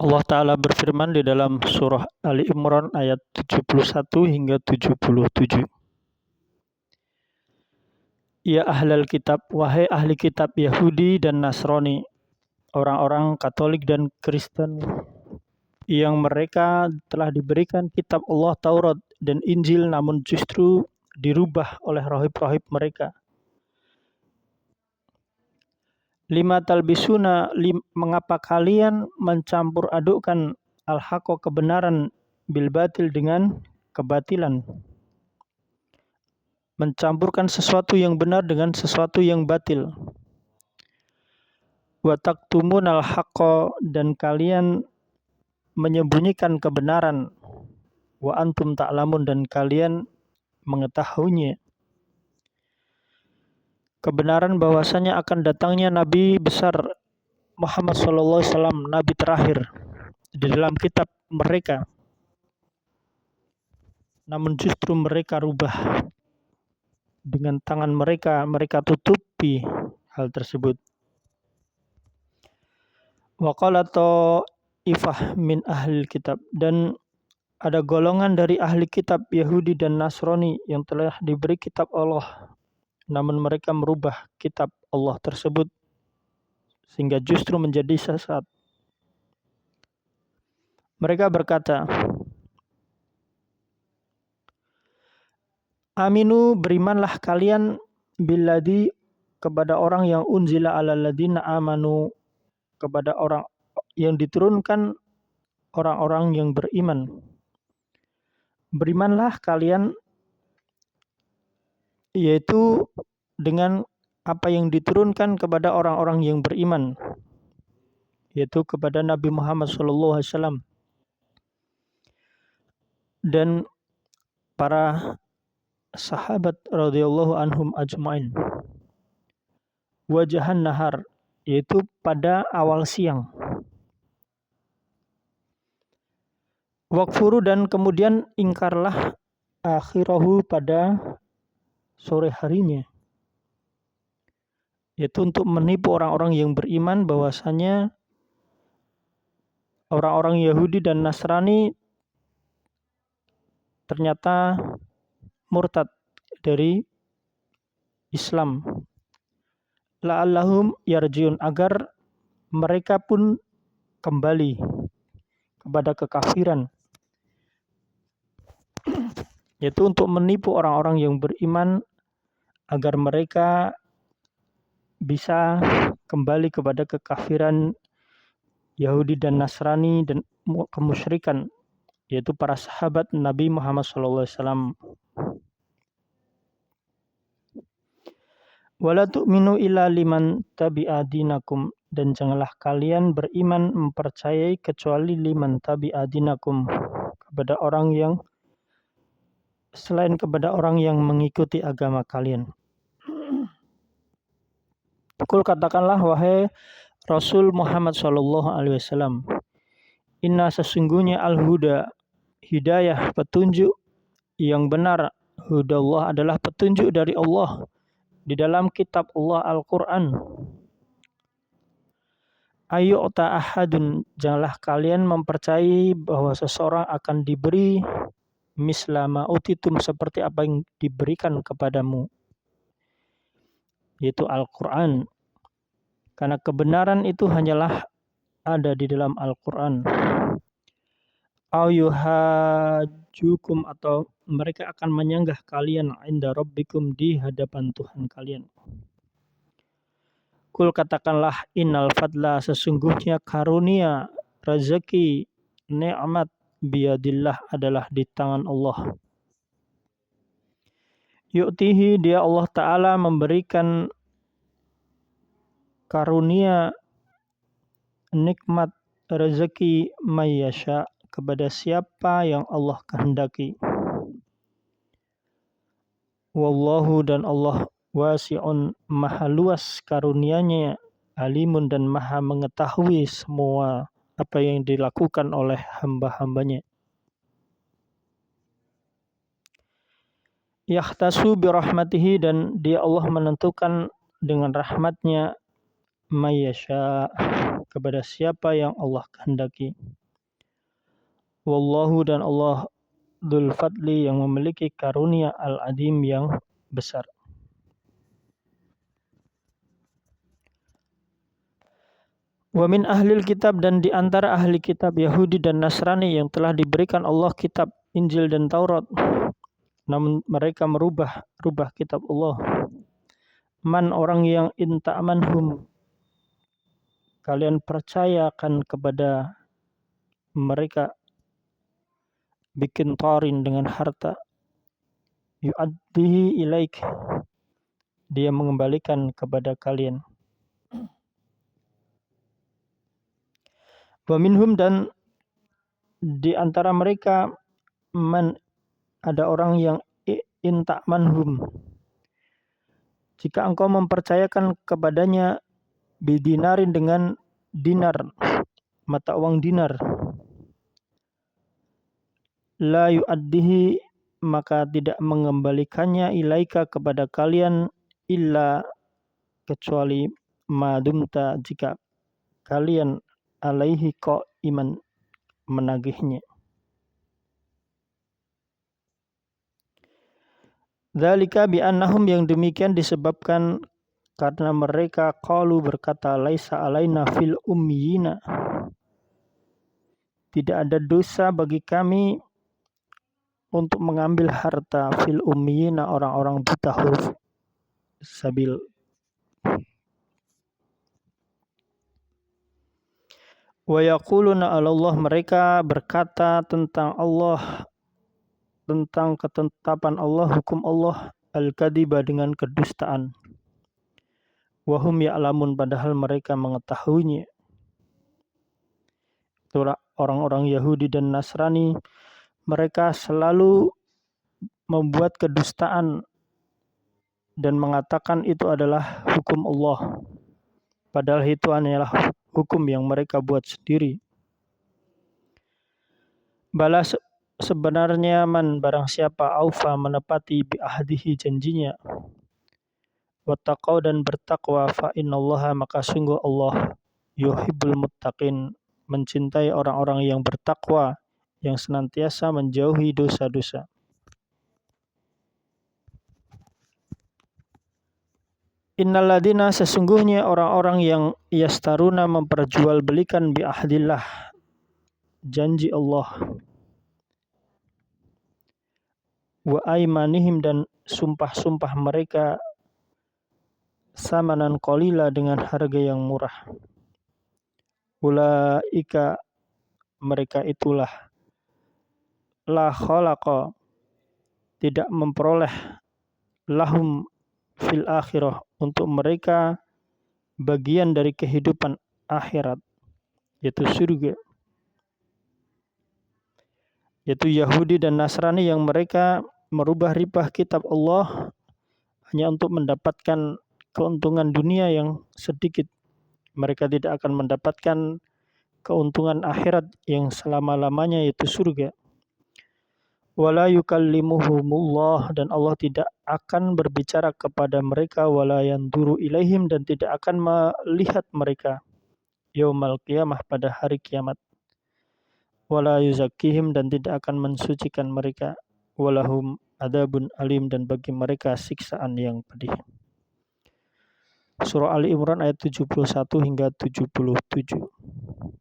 Allah Ta'ala berfirman di dalam surah Ali Imran ayat 71 hingga 77. Ya ahlal kitab, wahai ahli kitab Yahudi dan Nasrani, orang-orang Katolik dan Kristen yang mereka telah diberikan kitab Allah Taurat dan Injil namun justru dirubah oleh rahib-rahib mereka. Lima talbisuna, mengapa kalian mencampur adukkan al-haqqa kebenaran bil batil dengan kebatilan? Mencampurkan sesuatu yang benar dengan sesuatu yang batil. Wa taktumun al-haqqa, dan kalian menyembunyikan kebenaran. Wa antum ta'lamun, dan kalian mengetahuinya. Kebenaran bahwasanya akan datangnya Nabi besar Muhammad SAW, Nabi terakhir di dalam kitab mereka. Namun justru mereka rubah dengan tangan mereka, mereka tutupi hal tersebut. Wa qala ta'ifah min ahli kitab, dan ada golongan dari ahli kitab Yahudi dan Nasrani yang telah diberi kitab Allah, namun mereka merubah kitab Allah tersebut sehingga justru menjadi sesat. Mereka berkata, Aminu, berimanlah kalian billadzi, kepada orang yang unzila ala ladina amanu, kepada orang yang diturunkan orang-orang yang beriman. Berimanlah kalian yaitu dengan apa yang diturunkan kepada orang-orang yang beriman, yaitu kepada Nabi Muhammad SAW dan para sahabat radhiyallahu anhum ajmain. Wajahan nahar, yaitu pada awal siang. Wakfuru, dan kemudian ingkarlah akhirahu, pada sore harinya. Yaitu untuk menipu orang-orang yang beriman bahwasanya orang-orang Yahudi dan Nasrani ternyata murtad dari Islam. La'allahum yarjiun, agar mereka pun kembali kepada kekafiran. Yaitu untuk menipu orang-orang yang beriman agar mereka bisa kembali kepada kekafiran Yahudi dan Nasrani dan kemusyrikan, yaitu para sahabat Nabi Muhammad SAW. Wala tu'minu illa liman tabi'a dinakum, dan janganlah kalian beriman mempercayai kecuali liman tabi'a dinakum, kepada orang yang selain kepada orang yang mengikuti agama kalian. Kul, katakanlah wahai Rasul Muhammad SAW, inna, sesungguhnya al-huda, hidayah, petunjuk yang benar, hudallah, adalah petunjuk dari Allah di dalam kitab Allah Al-Quran. Ayyu'ta ahadun, janganlah kalian mempercayai bahwa seseorang akan diberi mislama utitum, seperti apa yang diberikan kepadamu, yaitu Al-Quran. Karena kebenaran itu hanyalah ada di dalam Al-Quran. Ayyuhajukum, atau mereka akan menyanggah kalian inda rabbikum, di hadapan Tuhan kalian. Kul, katakanlah innal fadla, sesungguhnya karunia, rezeki, nikmat, biyadillah, adalah di tangan Allah. Yu'tihi, dia Allah Ta'ala memberikan karunia, nikmat, rezeki, mayyasha, kepada siapa yang Allah kehendaki. Wallahu, dan Allah wasi'un, maha luas karunianya, alimun, dan maha mengetahui semua apa yang dilakukan oleh hamba-hambanya. Yahtasu birahmatihi, dan dia Allah menentukan dengan rahmatnya may yasha, kepada siapa yang Allah kehendaki. Wallahu, dan Allah Dzul Fadli, yang memiliki karunia al-Adim, yang besar. Wa min ahlil kitab, dan di antara ahli kitab Yahudi dan Nasrani yang telah diberikan Allah kitab Injil dan Taurat, namun mereka merubah kitab Allah. Man, orang yang inta'manhum, kalian percayakan kepada mereka, bikin tarin, dengan harta, yu'addihi ilaik, dia mengembalikan kepada kalian. Wa minhum, dan di antara mereka, man, ada orang yang inta'manhum, jika engkau mempercayakan kepadanya, bidinarin, dengan dinar, mata uang dinar, la yu'addihi, maka tidak mengembalikannya, ilaika, kepada kalian, illa, kecuali, madumta, jika kalian alaihi qaiman, menagihnya. Dzalika bi'annahum, yang demikian disebabkan karena mereka qalu, berkata, laisa alaina fil ummiyina, tidak ada dosa bagi kami untuk mengambil harta, fil ummiyina, orang-orang buta huruf, sabil. Wa yaquluna 'ala Allah, mereka berkata tentang Allah, tentang ketetapan Allah, hukum Allah, al-kadiba, dengan kedustaan. Wa hum ya'lamun, padahal mereka mengetahuinya. Itulah orang-orang Yahudi dan Nasrani, mereka selalu membuat kedustaan dan mengatakan itu adalah hukum Allah, padahal itu hanyalah hukum yang mereka buat sendiri. Balas, sebenarnya, man, barang siapa, aufa, menepati, bi'ahdihi, janjinya, wattaqau, dan bertakwa, fa innallaha, maka sungguh Allah, yuhibbul muttaqin, mencintai orang-orang yang bertakwa, yang senantiasa menjauhi dosa-dosa. Innalladzina, sesungguhnya orang-orang yang yastaruna, memperjualbelikan, bi'ahdillah, janji Allah, wa aimanihim, dan sumpah-sumpah mereka, samanan qalila, dengan harga yang murah. Ulaika, mereka itulah, la khalaqa, tidak memperoleh, lahum, fil akhirah, untuk mereka bagian dari kehidupan akhirat, yaitu surga. Yaitu Yahudi dan Nasrani yang mereka merubah-ribah kitab Allah hanya untuk mendapatkan keuntungan dunia yang sedikit. Mereka tidak akan mendapatkan keuntungan akhirat yang selama-lamanya, yaitu surga. Wala yukallimuhumullah, dan Allah tidak akan berbicara kepada mereka, wala yanduru ilaihim, dan tidak akan melihat mereka, yaumal qiyamah, pada hari kiamat. Wala yuzakkihim, dan tidak akan mensucikan mereka, walahum adabun alim, dan bagi mereka siksaan yang pedih. Surah Ali Imran ayat 71 hingga 77.